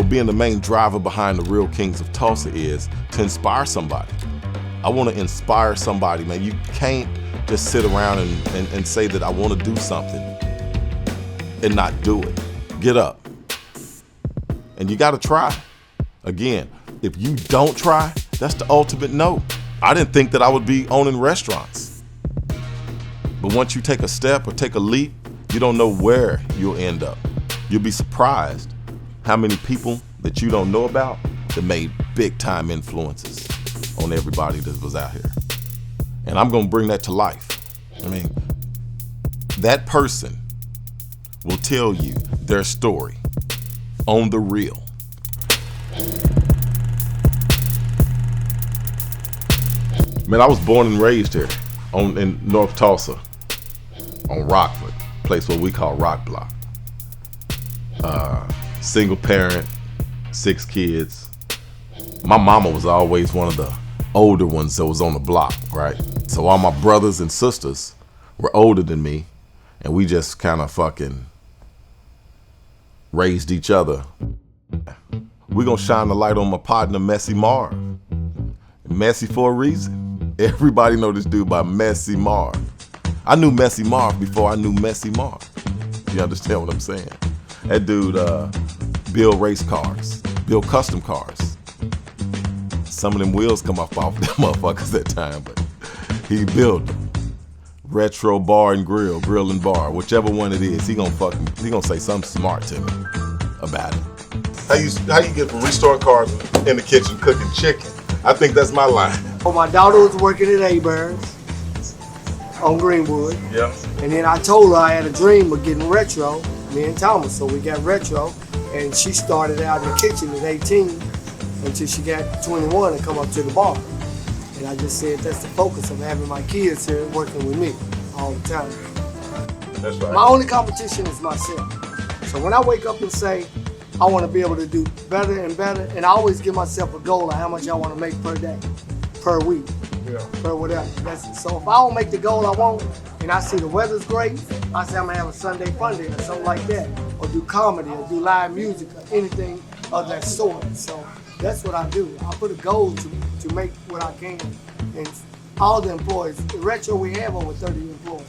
being the main driver behind the real Kings of Tulsa is to inspire somebody. I want to inspire somebody, man. You can't just sit around and say that I want to do something and not do it. Get up. And you got to try. Again, if you don't try, that's the ultimate no. I didn't think that I would be owning restaurants. But once you take a step or take a leap, you don't know where you'll end up. You'll be surprised how many people that you don't know about that made big time influences on everybody that was out here. And I'm gonna bring that to life. I mean, that person will tell you their story on the real. Man, I was born and raised here in North Tulsa, on Rockford, a place what we call Rock Block. Single parent, 6 kids. My mama was always one of the older ones that was on the block, right? So all my brothers and sisters were older than me, and we just kind of fucking raised each other. We gonna shine the light on my partner, Messy Marv. Messy for a reason. Everybody know this dude by Messy Marv. I knew Messy Marv before I knew Messy Marv. You understand what I'm saying? That dude build race cars, build custom cars. Some of them wheels come off them motherfuckers at time, but he built them. Retro bar and grill and bar, whichever one it is, he gonna say something smart to me about it. How you get from restoring cars in the kitchen cooking chicken? I think that's my line. Well, my daughter was working at A-Burns on Greenwood. Yeah. And then I told her I had a dream of getting retro, me and Thomas. So we got retro, and she started out in the kitchen at 18 until she got 21 and come up to the bar. And I just said that's the focus of having my kids here working with me all the time. That's right. My only competition is myself. So when I wake up and say, I want to be able to do better and better, and I always give myself a goal of how much I want to make per day, per week, per whatever. So if I don't make the goal I want, and I see the weather's great, I say I'm going to have a Sunday fun day or something like that, or do comedy, or do live music, or anything of that sort. So that's what I do. I put a goal to make what I can. And all the employees, the retro, we have over 30 employees.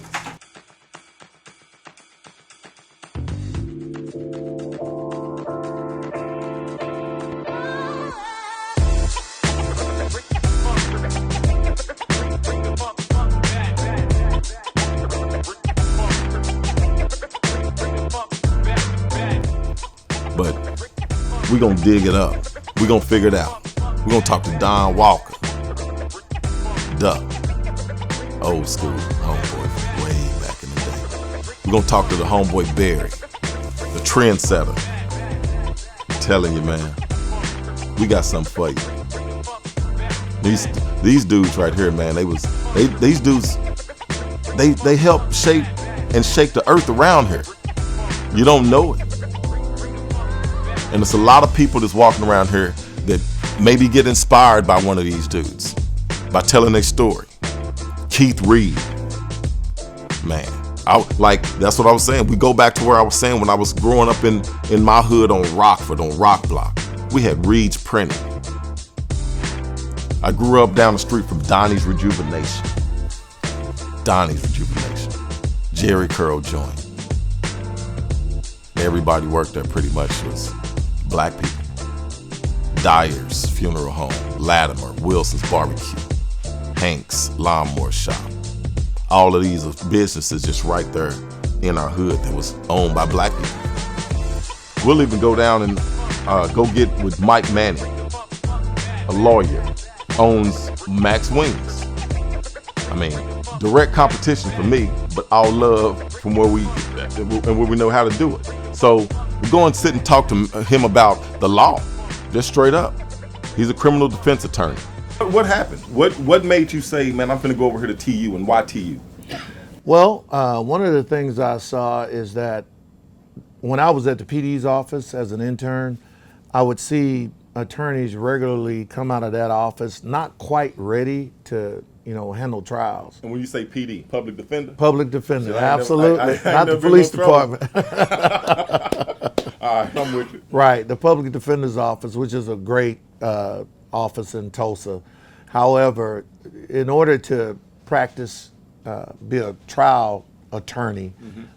But we're gonna dig it up. We're gonna figure it out. We're gonna talk to Don Walker. Duck. Old school homeboy from way back in the day. We're gonna talk to the homeboy Barry, the trendsetter. I'm telling you, man, we got something for you. These dudes right here, man, these dudes help shape and shake the earth around here. You don't know it. And there's a lot of people that's walking around here that maybe get inspired by one of these dudes, by telling their story. Keith Reed, man, that's what I was saying. We go back to where I was saying when I was growing up in my hood on Rockford, on Rock Block. We had Reed's Printing. I grew up down the street from Donnie's Rejuvenation. Jerry Curl Joint. Everybody worked there pretty much was black people. Dyer's Funeral Home, Latimer, Wilson's Barbecue, Hank's Lawnmower Shop. All of these are businesses just right there in our hood that was owned by black people. We'll even go down and go get with Mike Manning, a lawyer, owns Max Wings. I mean, direct competition for me, but all love from where we know how to do it. So we go and sit and talk to him about the law, just straight up. He's a criminal defense attorney. What happened? What made you say, man, I'm gonna go over here to TU, and why TU? Well, one of the things I saw is that when I was at the PD's office as an intern, I would see attorneys regularly come out of that office not quite ready to, handle trials. And when you say PD, public defender? Public defender, See, absolutely. I Not the police no department. All right, I'm with you. Right, the public defender's office, which is a great office in Tulsa. However, in order to practice, be a trial attorney,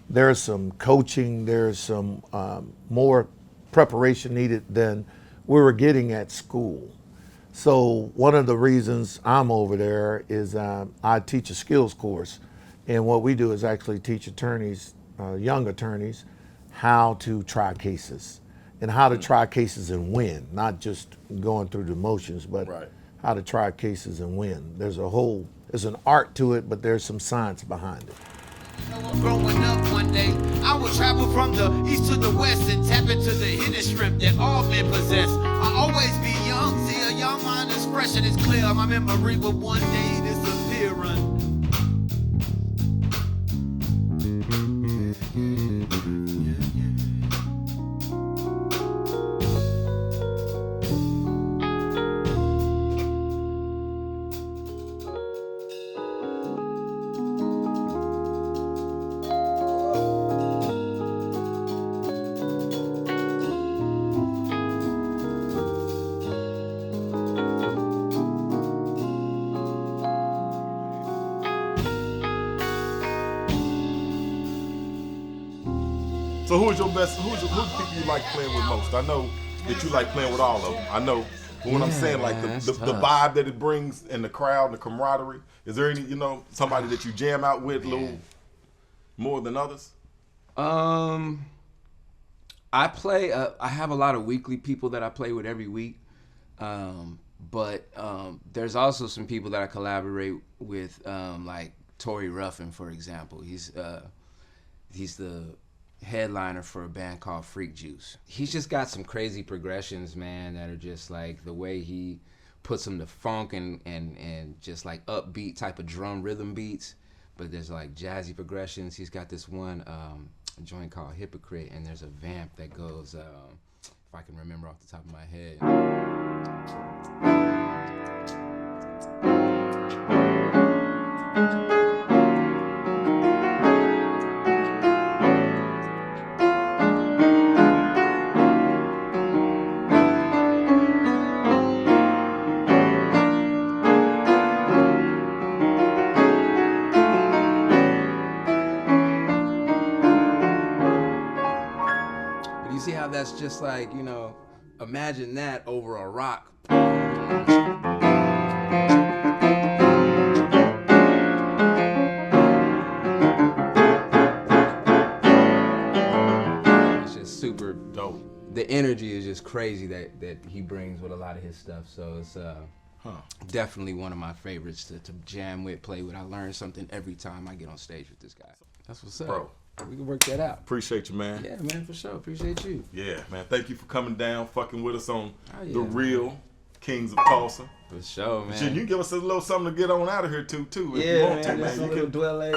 there's some coaching, there's some more preparation needed than we were getting at school. So one of the reasons I'm over there is I teach a skills course, and what we do is actually teach attorneys, young attorneys, how to try cases and how to try cases and win, not just going through the motions, but how to try cases and win. There's an art to it, but there's some science behind it. Growing up one day, I would travel from the east to the west and tap into the hidden strength that all men possess. I always be young, see a young mind is fresh and it's clear. My memory will one day disappear. So who's the people you like playing with most? I know that you like playing with all of them. I know, but when I'm saying like the vibe that it brings in the crowd and the camaraderie, is there any, somebody that you jam out with a little more than others? I have a lot of weekly people that I play with every week. But there's also some people that I collaborate with, like Tory Ruffin, for example. He's the headliner for a band called Freak Juice. He's just got some crazy progressions, man, that are just like the way he puts them to funk and just like upbeat type of drum rhythm beats. But there's like jazzy progressions. He's got this one joint called Hypocrite, and there's a vamp that goes, if I can remember off the top of my head. See how that's just like, imagine that over a rock. It's just super dope. The energy is just crazy that he brings with a lot of his stuff. So it's definitely one of my favorites to jam with, play with. I learn something every time I get on stage with this guy. That's what's up. Bro. We can work that out. Appreciate you, man. Yeah, man, for sure. Appreciate you. Yeah, man. Thank you for coming down, fucking with us on the real Kings of Tulsa. For sure, man. Shit, you can give us a little something to get on out of here too, if yeah, you want man, to, man. Just a You little can dwell age.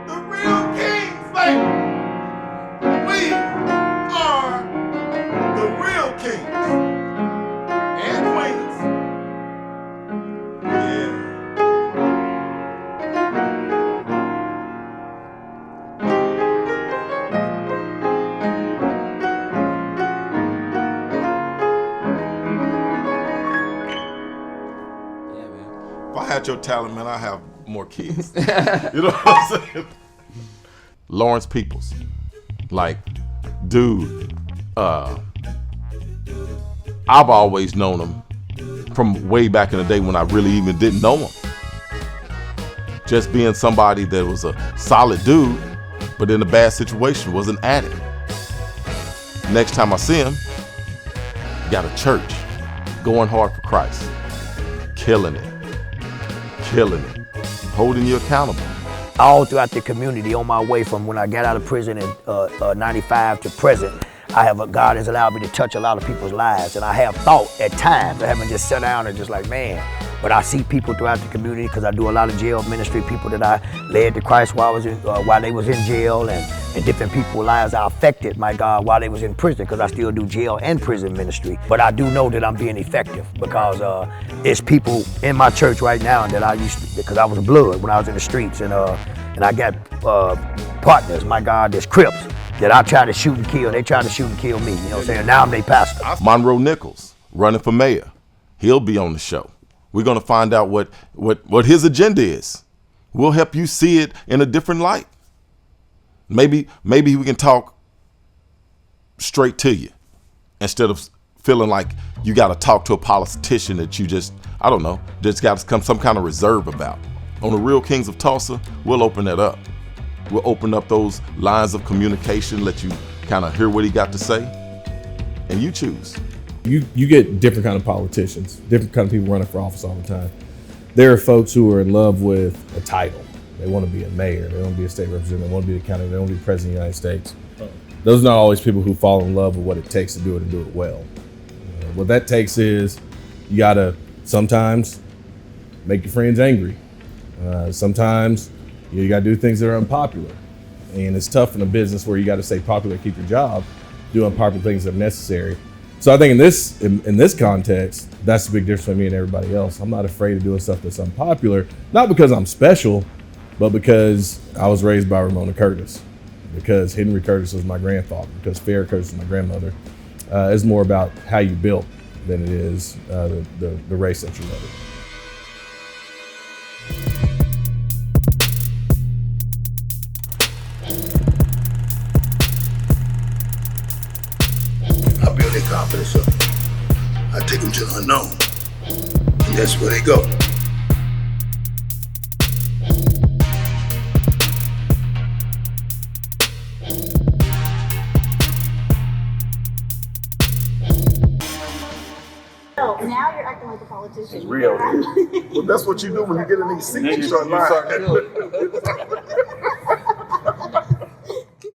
The real Kings, baby. We are the real Kings and Queens. Yeah. If I had your talent, man, I'd have more kids. You know what I'm saying? Lawrence Peoples. Like, dude, I've always known him from way back in the day when I really even didn't know him. Just being somebody that was a solid dude, but in a bad situation, was an addict. Next time I see him, got a church, going hard for Christ, killing it, holding you accountable. All throughout the community on my way from when I got out of prison in 95 to present, God has allowed me to touch a lot of people's lives. And I have thought at times, I haven't just sat down and just like, man, but I see people throughout the community because I do a lot of jail ministry, people that I led to Christ while they was in jail, and different people's lives I affected, my God, while they was in prison, because I still do jail and prison ministry. But I do know that I'm being effective because it's people in my church right now that I used to, because I was blood when I was in the streets, and And I got partners, my God, there's Crips that I try to shoot and kill. They try to shoot and kill me, you know what I'm saying? Now I'm their pastor. Monroe Nichols, running for mayor. He'll be on the show. We're going to find out what his agenda is. We'll help you see it in a different light. Maybe we can talk straight to you instead of feeling like you got to talk to a politician that you just got some kind of reserve about. On the Real Kings of Tulsa, we'll open that up. We'll open up those lines of communication, let you kind of hear what he got to say, and you choose. You get different kind of politicians, different kind of people running for office all the time. There are folks who are in love with a title. They want to be a mayor, they want to be a state representative, they want to be the county, they want to be president of the United States. Those are not always people who fall in love with what it takes to do it and do it well. What that takes is you gotta sometimes make your friends angry. Sometimes you gotta do things that are unpopular. And it's tough in a business where you gotta stay popular, keep your job, do unpopular things that are necessary. So I think in this context, that's the big difference between me and everybody else. I'm not afraid of doing stuff that's unpopular, not because I'm special, but because I was raised by Ramona Curtis, because Henry Curtis was my grandfather, because Farrah Curtis was my grandmother. It's more about how you built than it is the race that you love. I build their confidence up. I take them to the unknown. And that's where they go. Now you're acting like a politician. It's real. Well, that's what you do when you get in these seats. You start lying.